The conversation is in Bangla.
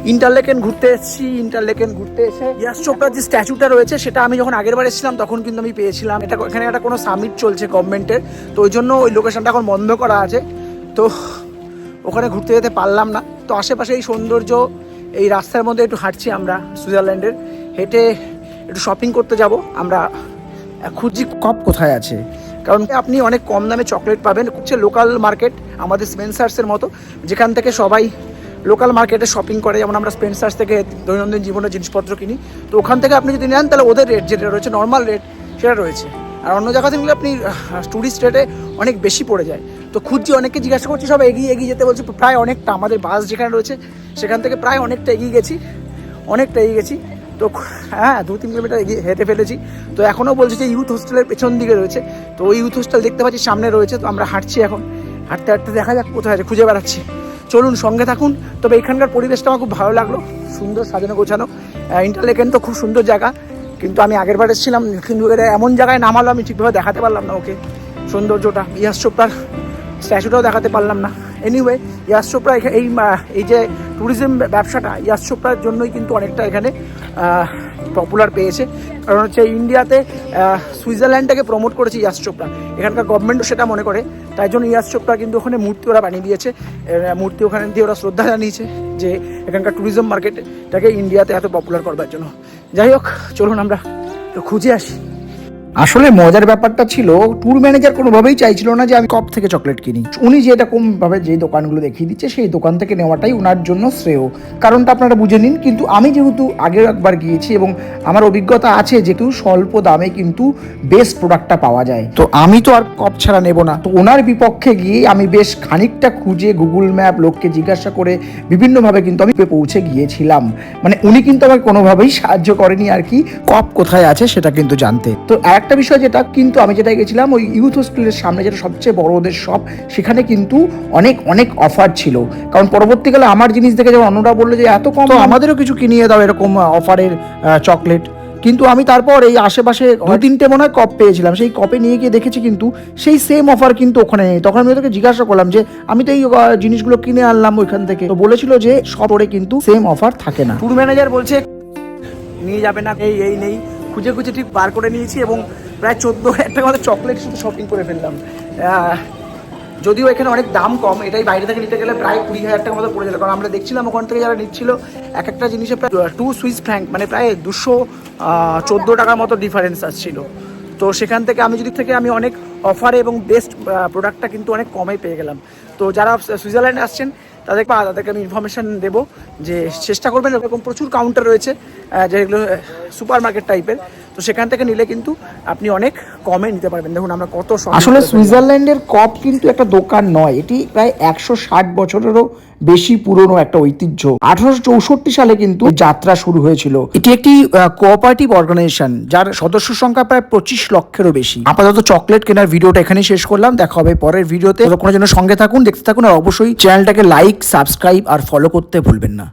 ইন্টারলেকেন ঘুরতে এসেছি। ইন্টারলেকেন ঘুরতে এসে ইয়াশ চোপড়ার যে স্ট্যাচুটা রয়েছে সেটা আমি যখন আগের বার এসেছিলাম তখন কিন্তু আমি পেয়েছিলাম। এটা এখানে একটা কোনো সামিট চলছে গভর্নমেন্টের, তো ওই জন্য ওই লোকেশনটা এখন বন্ধ করা আছে, তো ওখানে ঘুরতে যেতে পারলাম না। তো আশেপাশে এই সৌন্দর্য, এই রাস্তার মধ্যে একটু হাঁটছি আমরা সুইজারল্যান্ডের, হেঁটে একটু শপিং করতে যাব। আমরা খুঁজছি কপ কোথায় আছে, কারণ আপনি অনেক কম দামে চকলেট পাবেন। হচ্ছে লোকাল মার্কেট আমাদের স্পেন্সার্সের মতো, যেখান থেকে সবাই লোকাল মার্কেটে শপিং করে, যেমন আমরা স্পেন্সার্স থেকে দৈনন্দিন জীবনের জিনিসপত্র কিনি। তো ওখান থেকে আপনি যদি নেন তাহলে ওদের রেট যেটা রয়েছে নর্মাল রেট সেটা রয়েছে, আর অন্য জায়গা থেকে আপনি ট্যুরিস্ট রেটে অনেক বেশি পড়ে যায়। তো খুঁজছি, অনেককে জিজ্ঞাসা করছি, সব এগিয়ে যেতে বলছে। প্রায় অনেকটা আমাদের বাস যেখানে রয়েছে সেখান থেকে প্রায় অনেকটা এগিয়ে গেছি। তো হ্যাঁ 2-3 কিলোমিটার হেঁটে ফেলেছি। তো এখনও বলছি যে ইউথ হোস্টেলের পেছন দিকে রয়েছে, তো ওই ইউথ হোস্টেল দেখতে পাচ্ছি সামনে রয়েছে। তো আমরা হাঁটছি, এখন হাঁটতে দেখা যাক কোথায় আছে, খুঁজে বেড়াচ্ছি। চলুন সঙ্গে থাকুন। তবে এখানকার পরিবেশটা আমার খুব ভালো লাগলো, সুন্দর সাজানো গোছানো। ইন্টারলেকেন তো খুব সুন্দর জায়গা, কিন্তু আমি আগের বার এসেছিলাম, কিন্তু এমন জায়গায় নামালো আমি ঠিকভাবে দেখাতে পারলাম না ওকে সৌন্দর্যটা। ইয়াশ চোপড়ার স্ট্যাচুটাও দেখাতে পারলাম না। এনিওয়ে, ইয়াশ চোপড়া এই যে ট্যুরিজম ব্যবসাটা ইয়াশ চোপড়ার জন্যই কিন্তু অনেকটা এখানে পপুলার পেয়েছে, কারণ হচ্ছে ইন্ডিয়াতে সুইজারল্যান্ডটাকে প্রমোট করেছে ইয়াশ চোপড়া, এখানকার গভর্নমেন্টও সেটা মনে করে। তাই জন্য ইয়াশ চোপড়া কিন্তু ওখানে মূর্তি ওরা বানিয়ে দিয়েছে, মূর্তি ওখানে দিয়ে ওরা শ্রদ্ধা জানিয়েছে যে এখানকার ট্যুরিজম মার্কেটটাকে ইন্ডিয়াতে এত পপুলার করবার জন্য। যাই হোক, চলুন আমরা খুঁজে আসি। আসলে মজার ব্যাপারটা ছিল, ট্যুর ম্যানেজার কোনোভাবেই চাইছিল না যে আমি কপ থেকে চকলেট কিনি। উনি যেরকমভাবে যে দোকানগুলো দেখিয়ে দিচ্ছে সেই দোকান থেকে নেওয়াটাই ওনার জন্য শ্রেয়, কারণটা আপনারা বুঝে নিন। কিন্তু আমি যেহেতু আগেও একবার গিয়েছি এবং আমার অভিজ্ঞতা আছে যেহেতু স্বল্প দামে কিন্তু বেস্ট প্রোডাক্টটা পাওয়া যায়, তো আমি তো আর কপ ছাড়া নেব না। তো ওনার বিপক্ষে গিয়ে আমি বেশ খানিকটা খুঁজে গুগল ম্যাপ, লোককে জিজ্ঞাসা করে বিভিন্নভাবে কিন্তু আমি পৌঁছে গিয়েছিলাম। মানে উনি কিন্তু আমাকে কোনোভাবেই সাহায্য করেনি আর কি কপ কোথায় আছে সেটা কিন্তু জানতে। তো একটা বিষয় যেটা কিন্তু আমি যেটা গেছিলাম ওই ইউথ হোস্টেলের সামনে, যেটা সবচেয়ে বড় ওদের শপ, সেখানে কিন্তু অনেক অফার ছিল। কারণ পরবর্তীকালে আমার জিনিস দেখে যখন অন্যরা বললো যে এত কম, আমাদেরও কিছু কিনিয়ে দাও এরকম অফারের চকলেট। কিন্তু আমি তারপর এই আশেপাশে 2-3টে মনে হয় কপ পেয়েছিলাম, সেই কপে নিয়ে গিয়ে দেখেছি কিন্তু সেই সেম অফার কিন্তু ওখানে নেই। তখন আমি ওদেরকে জিজ্ঞাসা করলাম যে আমি তো এই জিনিসগুলো কিনে আনলাম ওইখান থেকে, তো বলেছিল যে শপে কিন্তু সেম অফার থাকে না। ট্যুর ম্যানেজার বলছে নিয়ে যাবে না, এই নেই। খুঁজে ঠিক বার করে নিয়েছি এবং প্রায় 14,000 টাকা মতো চকলেট শুধু শপিং করে ফেললাম। যদিও এখানে অনেক দাম কম, এটাই বাইরে থেকে নিতে গেলে প্রায় 20,000 টাকা মতো পড়ে যেত। কারণ আমরা দেখছিলাম ওখান থেকে যারা নিচ্ছিল এক একটা জিনিসে প্রায় 2 সুইস ফ্র্যাঙ্ক, মানে প্রায় 214 টাকার মতো ডিফারেন্স আসছিল। তো সেখান থেকে আমি অনেক অফারে এবং বেস্ট প্রোডাক্টটা কিন্তু অনেক কমে পেয়ে গেলাম। তো যারা সুইজারল্যান্ডে আসছেন তাদেরকে আমি ইনফরমেশান দেবো যে চেষ্টা করবেন, এরকম প্রচুর কাউন্টার রয়েছে যেগুলো সুপার মার্কেট টাইপের, তো সেখান থেকে নিলে কিন্তু আপনি অনেক কমে নিতে পারবেন। দেখুন আমরা কত, আসলে সুইজারল্যান্ডের কপ কিন্তু একটা দোকান নয়, এটি প্রায় 160 বছরেরও বেশি পুরনো একটা ঐতিহ্য। 1864 সালে কিন্তু যাত্রা শুরু হয়েছিল। এটি একটি কোঅপারেটিভ অর্গানাইজেশন যার সদস্য সংখ্যা প্রায় 25 লক্ষেরও বেশি। আপাতত চকলেট কেনার ভিডিওটা এখানেই শেষ করলাম, দেখা হবে পরের ভিডিওতে। ততক্ষণের জন্য সঙ্গে থাকুন, দেখতে থাকুন, আর অবশ্যই চ্যানেলটাকে লাইক, সাবস্ক্রাইব আর ফলো করতে ভুলবেন না।